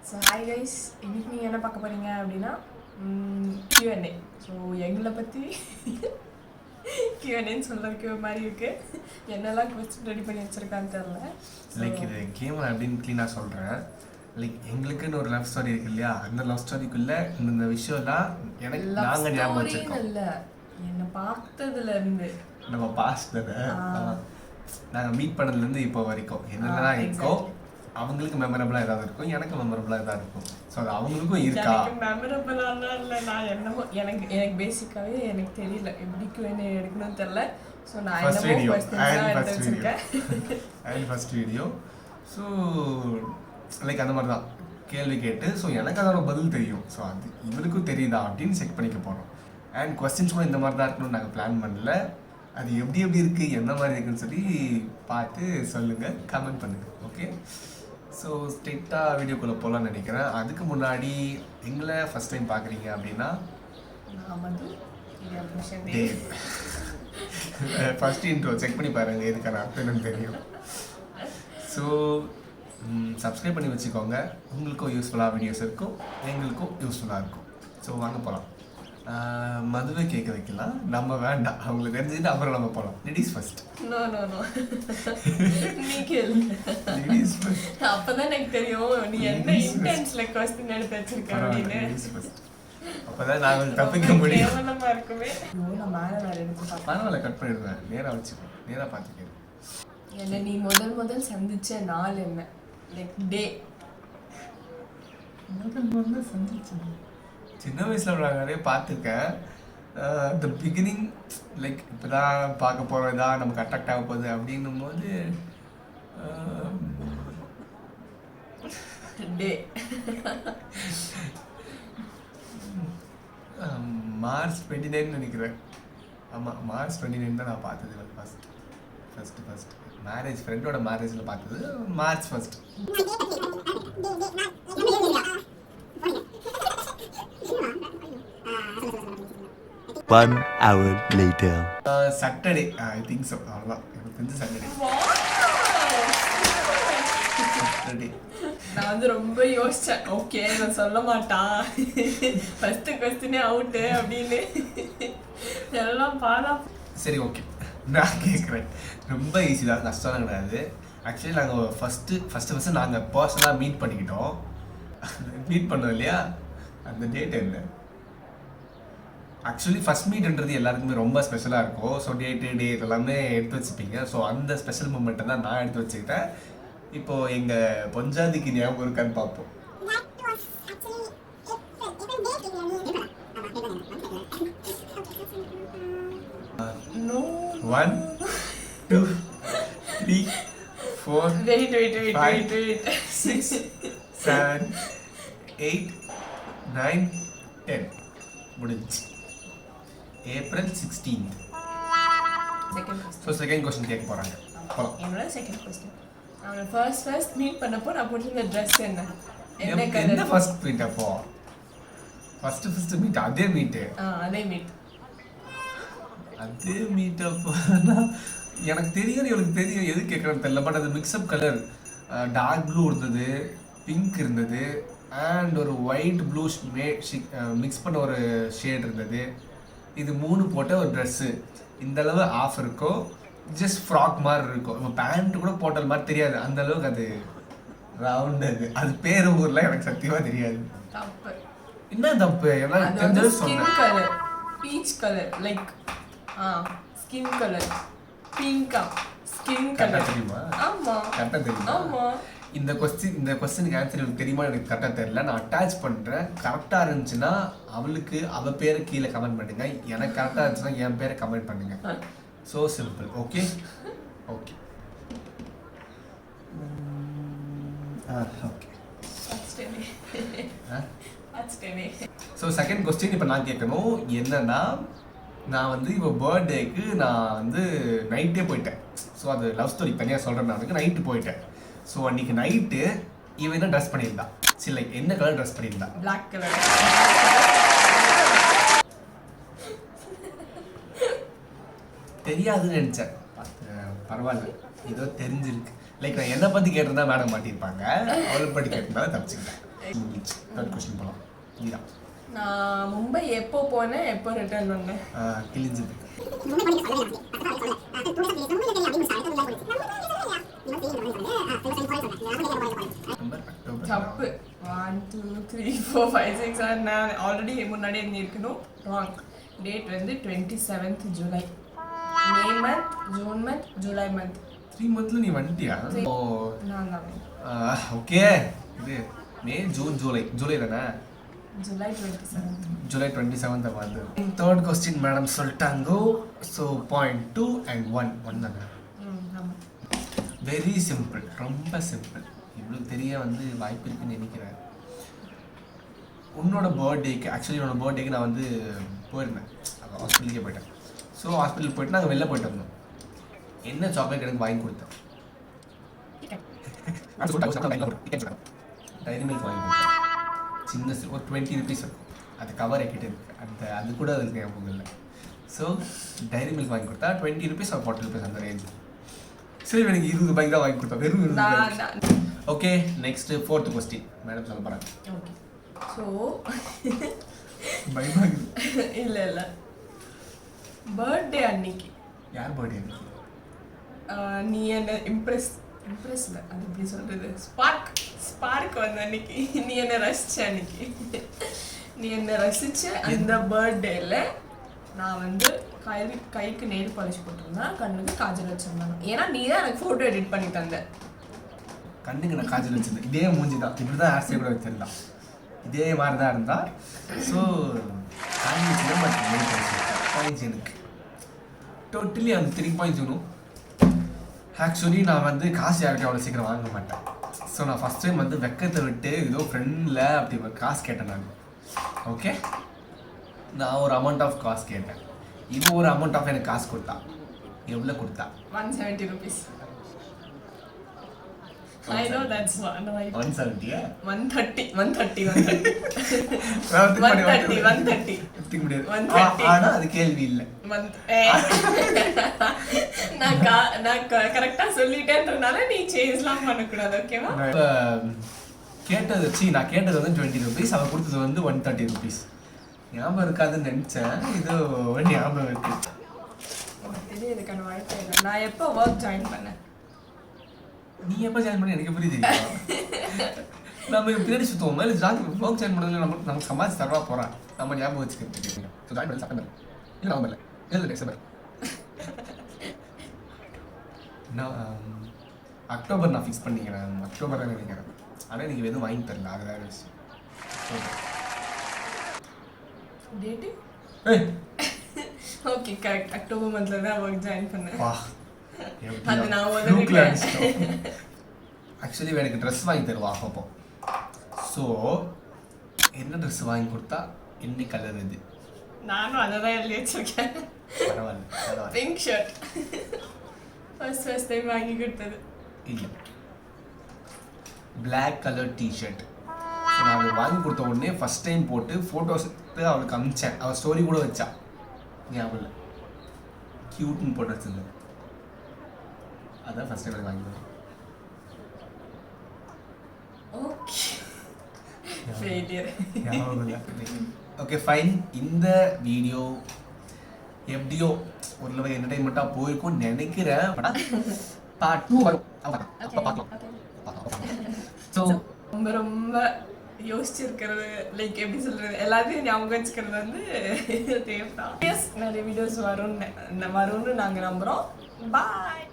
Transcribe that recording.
So hi guys, இன்னைக்கு நீங்கள் என்ன பார்க்க போகிறீங்க அப்படின்னா Q&A. ஸோ எங்களை பற்றி Q&Aன்னு சொல்கிறதுக்கு ஒரு மாதிரி இருக்குது. என்னெல்லாம் கொஸ்டின் ரெடி பண்ணி வச்சுருக்கான்னு தெரில. லைக் இது கேம் அப்படின்னு க்ளீனாக சொல்கிறேன். லைக் எங்களுக்குன்னு ஒரு லவ் ஸ்டோரி இருக்கு இல்லையா, அந்த லவ் ஸ்டோரிக்குள்ளே இந்த விஷயம்லாம் எனக்கு நாங்கள் ஞாபகம் வச்சுருக்கோம். இல்லை, என்னை பார்த்ததுலேருந்து நம்ம பாஸ்டில் நாங்கள் மீட் பண்ணதுலேருந்து இப்போ வரைக்கும் என்னெல்லாம் இருக்கோ அவங்களுக்கு மெமரபிளாக ஏதாவது இருக்கும், எனக்கு மெமரபிளாக ஏதாவது இருக்கும். ஸோ அது அவங்களுக்கும் இருக்கா? மெமரபிளாலாம் இல்லை. நான் என்னமோ எனக்கு பேசிக்காகவே எனக்கு தெரியல எப்படி Q&A எடுக்கணும்னு தெரில. ஸோ நான் ஃபர்ஸ்ட் வீடியோ ஸோ லைக் அந்த மாதிரி தான் கேள்வி கேட்டு ஸோ எனக்கு அதோட பதில் தெரியும். ஸோ அது இவருக்கும் தெரியுதா அப்படின்னு செக் பண்ணிக்க போகிறோம். அண்ட் கொஸ்டின்ஸ் கூட இந்த மாதிரி தான் இருக்கணும்னு நாங்கள் பிளான் பண்ணல. அது எப்படி இருக்குது, எந்த மாதிரி இருக்குன்னு சொல்லி பார்த்து சொல்லுங்கள், கமெண்ட் பண்ணுங்கள். ஓகே, ஸோ ஸ்ட்ரெயிட்டாக வீடியோக்குள்ளே போகலான்னு நினைக்கிறேன். அதுக்கு முன்னாடி எங்களை ஃபஸ்ட் டைம் பார்க்குறீங்க அப்படின்னா ஃபஸ்ட் இன்ட்ரோ செக் பண்ணி பாருங்கள், எதுக்கான அர்த்தம்னு தெரியும். ஸோ சப்ஸ்கிரைப் பண்ணி வச்சுக்கோங்க. உங்களுக்கும் யூஸ்ஃபுல்லாக வீடியோஸ் இருக்கும், எங்களுக்கும் யூஸ்ஃபுல்லாக இருக்கும். ஸோ வாங்க போகலாம். மதுவை கேட்க வைக்கலாம், நம்ம வேண்டாம், அவங்களுக்கு தெரிஞ்சுட்டு அப்புறம் நம்ம போகலாம். Ladies first. நோ நீ கேளு. Ladies first. அப்பதான் எனக்கு தெரியும் நீ என்ன இன்டென்ஸ்ல क्वेश्चन எடுத்து வச்சிருக்க அப்படின்னு. Ladies first. அப்பதான் நான் தப்பிக்க முடியும். கேவலமா இருக்குமே. நான் மேல எடுத்து பார்த்தேன். பரவாயில்ல, கட் பண்ணிடுவேன். நேரா வச்சுக்கோ, நேரா பார்த்துக்கேன். என்ன நீ முதல் சந்திச்ச நாள் என்ன, லைக் டே? முதல்ல சந்திச்சேன் சின்ன வயசில் நான் நிறைய பார்த்துருக்கேன். த பிகினிங் லைக் இப்போ தான் பார்க்க போகிறோம், இதான் நமக்கு அட்ராக்ட் ஆக போகுது அப்படின்னும் போது டே மார்ச் 29 நினைக்கிறேன். ஆமாம், மார்ச் 29 தான் நான் பார்த்தது ஃபஸ்ட்டு மேரேஜ், ஃப்ரெண்டோட மேரேஜில் பார்த்தது March 1. 1 hour later. Saturday, I think so. அவ்வளோதான், எனக்கு தெரிஞ்சு Saturday. நான் வந்து ரொம்ப யோசிச்சேன். ஓகே, நான் சொல்ல மாட்டான், ஃபர்ஸ்ட் கொஸ்டினே அவுட்டு அப்படின்னு எல்லாம் பாடா. சரி, ஓகே, நான் கேட்குறேன். ரொம்ப ஈஸி தான், கஷ்டம் கிடையாது. ஆக்சுவலி நாங்கள் ஃபஸ்ட்டு நாங்கள் பர்சனலாக மீட் பண்ணிக்கிட்டோம். மீட் பண்ணோம் இல்லையா, அந்த டேட் என்ன? ஆக்சுவலி ஃபஸ்ட் மீட்ன்றது எல்லாருக்குமே ரொம்ப ஸ்பெஷலாக இருக்கும். ஸோ டேட் எல்லாமே எடுத்து வச்சுப்பீங்க. ஸோ அந்த ஸ்பெஷல் மூமெண்ட்டை தான் நான் எடுத்து வச்சுக்கிட்டேன். இப்போது எங்கள் பொஞ்சாதிக்கு ஞாபகம் இருக்கான்னு பார்ப்போம். No. 1 2 3 4 Wait. 6 7 8 9 10 முடிஞ்சு. April 16th. செகண்ட் கொஸ்டின் கேட்க போகிறாங்க. என்னோட செகண்ட் கொஸ்டின், அவனை ஃபர்ஸ்ட் மீட் பண்ணப்போ நான் போட்டிருந்த ட்ரெஸ் என்ன என்ன ஃபர்ஸ்ட் மீட்? அப்போ ஃபர்ஸ்ட் மீட் அதே மீட்டு அதே மீட் அப்போ எனக்கு தெரியும், இவனுக்கு தெரியும், எது கேட்குறேன்னு தெரியல. பட் அது மிக்ஸ்அப் கலர், டார்க் ப்ளூ இருந்தது, பிங்க் இருந்தது, அண்ட் ஒரு ஒயிட் ப்ளூ மிக்ஸ் பண்ண ஒரு ஷேட் இருந்தது. இது 3 போட்ட ஒரு ட்ரெஸ்ஸு. இந்தளவு ஆஃப் இருக்கும், ஜஸ்ட் ஃப்ராக் மாதிரி இருக்கும். இப்போ பேண்ட் கூட போட்டல் மாதிரி தெரியாது, அந்த அளவுக்கு அது ரவுண்டு. அது பேர் ஊரில் எனக்கு சத்தியமாக தெரியாது. தப்பு. என்ன தப்பு? ஏன்னா தெரிஞ்சது சொன்னேன். Colour peach colour, like skin colour பிங்கா, ஸ்கின் கலர் தெரியுமா? ஆமாம், கரெக்டாக தெரியுமா? ஆமாம். இந்த கொஸ்டினுக்கு ஆன்சர் எனக்கு தெரியுமா எனக்கு கரெக்டாக தெரியல. நான் அட்டாச் பண்ணுறேன். கரெக்டாக இருந்துச்சுன்னா அவள் பேரை கீழே கமெண்ட் பண்ணுங்க, எனக்கு கரெக்டாக இருந்துச்சுன்னா என் பேரை கமெண்ட் பண்ணுங்க. So simple. Okay. So second question இப்போ நான் கேட்கணும். என்னன்னா, நான் வந்து இப்போ பர்த்டேக்கு நான் வந்து நைட்டே போயிட்டேன். ஸோ அது லவ் ஸ்டோரி தனியாக சொல்கிறேன். நான் நைட்டு போயிட்டேன். ஸோ அன்றைக்கி நைட்டு இவன் என்ன ட்ரெஸ் பண்ணியிருந்தா? சரி, என்ன கலர் ட்ரெஸ் பண்ணியிருந்தா? Black colour. தெரியாதுன்னு நினச்சேன். பரவாயில்ல, ஏதோ தெரிஞ்சிருக்கு. லைக் நான் என்னை பற்றி கேட்டிருந்தா மேடம் மாட்டியிருப்பாங்க, அவளை பற்றி கேட்டிருந்தா தப்பிச்சுக்கிட்டேன். தேர்ட் கொஸ்டின் போகலாம். நீதான். நான் மும்பை எப்போ போனேன், எப்போ ரிட்டர்ன் வந்தேன்? கிழிஞ்சது. தப்பு. 1 2 3 4 5 6 7 நான் ஆல்ரெடி முன்னாடியே இருக்கணும். ராங். டேட் வந்து 27th July. May month, June month, July month. 3 மந்த்ல நீ வந்துட்டியா? ஓ நான் தான். ஓகே. இது மே, ஜூன், ஜூலை. ஜூலை தானே? ஜூலை 27th. ஜூலை 27th வந்து. தேர்ட் கொஸ்டின் மேடம் சொல்லிட்டாங்க. ஸோ 0.2 and 1 தானே? ஆமாம். வெரி சிம்பிள், ரொம்ப சிம்பிள். இவ்வளோ தெரிய வந்து வாய்ப்பு இருக்குன்னு நினைக்கிறேன். உன்னோட பர்த்டேக்கு, ஆக்சுவலி உன்னோட பர்த்டேக்கு நான் வந்து போயிருந்தேன், ஹாஸ்பிட்டலுக்கே போயிட்டேன். ஸோ ஹாஸ்பிட்டலுக்கு போயிட்டு நாங்கள் வெளில போயிட்டு வந்தோம். என்ன சாக்லேட் எனக்கு வாங்கி கொடுத்தேன்? டைரி மில்க் வாங்கி கொடுத்தேன். சின்ன ஒரு 20 rupees இருக்கும். அது கவர் எக்கிட்டு இருக்கு. அது கூட அதுக்கு ஞாபகம் இல்லை. ஸோ டைரி மில்க் வாங்கி கொடுத்தா 20 rupees or 40 rupees அந்த ரேஞ்ச். சரி, எனக்கு 20 ரூபாய்க்கு தான் வாங்கி கொடுத்தா. வெறும் 20 ரூபாய். Okay, next 4th question madam சொல்ல போகிறாங்க. ஓகே. ஸோ பயமாக இல்லை பர்த்டே அன்னைக்கு. யார் பர்த்டே அன்னைக்கு? நீ என்ன இம்ப்ரெஸ்ல அது எப்படி சொல்றது, ஸ்பார்க் வந்த அன்னைக்கு. நீ என்ன ரசிச்ச அன்னைக்கு. நீ என்ன ரசிச்ச அந்த பர்த்டேல நான் வந்து கைக்கு நெயில் பாலிஷ் போட்டிருந்தேன், கண்ணுக்கு காஜல் வச்சிருந்தேன். ஏன்னா நீ தான் எனக்கு ஃபோட்டோ எடிட் பண்ணி தந்த. கண்ணுக்கு நான் காஜல் வச்சிருந்தேன். இதே மூஞ்சி தான், இப்படி தான் ஹேர் ஸ்டைல் கூட வச்சிருந்தான். இதே மாதிரி தான் இருந்தா. ஸோ பாயிண்ட்ஸ் எனக்கு டோட்டலி அந்த 3 points வேணும். ஆக்சுவலி நான் வந்து காசு யார்கிட்ட அவ்வளோ சீக்கிரம் வாங்க மாட்டேன். ஸோ நான் ஃபஸ்ட் டைம் வந்து வெக்கத்தை விட்டு ஏதோ ஃப்ரெண்டில் அப்படி காசு கேட்டேன் நான். ஓகே, நான் ஒரு அமௌண்ட் ஆஃப் காசு கேட்டேன். இது ஒரு அமௌண்ட் ஆஃப் எனக்கு காசு கொடுத்தா. எவ்வளோ கொடுத்தா? 170 rupees. I know that's one. 170. 130. 130. ஆனா அது கேள்வி இல்லை. நான் கரெக்டா சொல்லிட்டேன்றனால நீ சேஞ்ச்லாம் பண்ணக்கூடாது. ஓகேவா? நான் கேட்டது வந்து 20 rupees, அவ கொடுத்தது வந்து 130 rupees. ஞாபகம் இருக்காதுன்னு நினைச்சேன். இது ஒரு ஞாபகம் இருக்கு. இதுக்கான வாய்ப்பே இல்லை. நான் எப்போ ஒர்க் ஜாயின் பண்ணேன்? நீ எப்போ ஜாயின் பண்ணி எனக்கு எப்படி தெரியும்? நம்ம பின்னாடி சுற்றுவோம். மேலே ஒர்க் ஜாயின் பண்ணதில் நமக்கு சமாளிச்சு தரவா போகிறான். நம்ம ஞாபகம் வச்சுக்கிட்டு ஜாயின் பண்ணி செப்டம்பர் இல்லை நவம்பர் இல்லை டிசம்பர். நான் அக்டோபர் நான் ஃபிக்ஸ் பண்ணிக்கிறேன். அக்டோபர் தான் நினைக்கிறேன். ஆனால் எனக்கு எதுவும் வாங்கி தரல. அதுதான் விஷயம். Date okay, correct. அக்டோபர் மந்த்ல தான் ஒர்க் ஜாயின் பண்ணேன். அது நான் உதவிட்டேன். ஆக்சுவலி எனக்கு ட்ரெஸ் வாங்கி தருவா அப்போ. ஸோ என்ன ட்ரெஸ் வாங்கி கொடுத்தா என்ன கலர் இது? நானும் அதை தான் எழுதி வச்சிருக்கேன். பரவாயில்ல. பிங்க் ஷர்ட் ஃபர்ஸ்ட் டைம் வாங்கி கொடுத்தது. இல்லை, பிளாக் கலர் டிஷர்ட். ஸோ நான் அதை வாங்கி கொடுத்த உடனே ஃபஸ்ட் டைம் போட்டு ஃபோட்டோஸ் அவளுக்கு அமிச்சேன். அவள் ஸ்டோரி கூட வச்சா. ஞாபகம் இல்லை, க்யூட்னு போட்டு வச்சிருந்தேன். அதான் ஃபர்ஸ்ட் டைம் வாங்கி கொடுத்தேன். Okay, failure. Okay fine. இந்த வீடியோ எப்படியோ ஒரு லெவல் என்டர்டைன்மெண்ட்டாக போயிருக்கும்னு நினைக்கிறேன். பார்ட் 2 வரும். அப்போ பார்க்கலாம். ஸோ ரொம்ப ரொம்ப யோசிச்சிருக்கிறது, லைக் எப்படி சொல்றது, எல்லாத்தையும் ஞாபகம் வச்சுக்கிறது வந்து தேவைதான். நிறைய வீடியோஸ் வரும்னு நாங்கள் நம்புகிறோம். பாய்.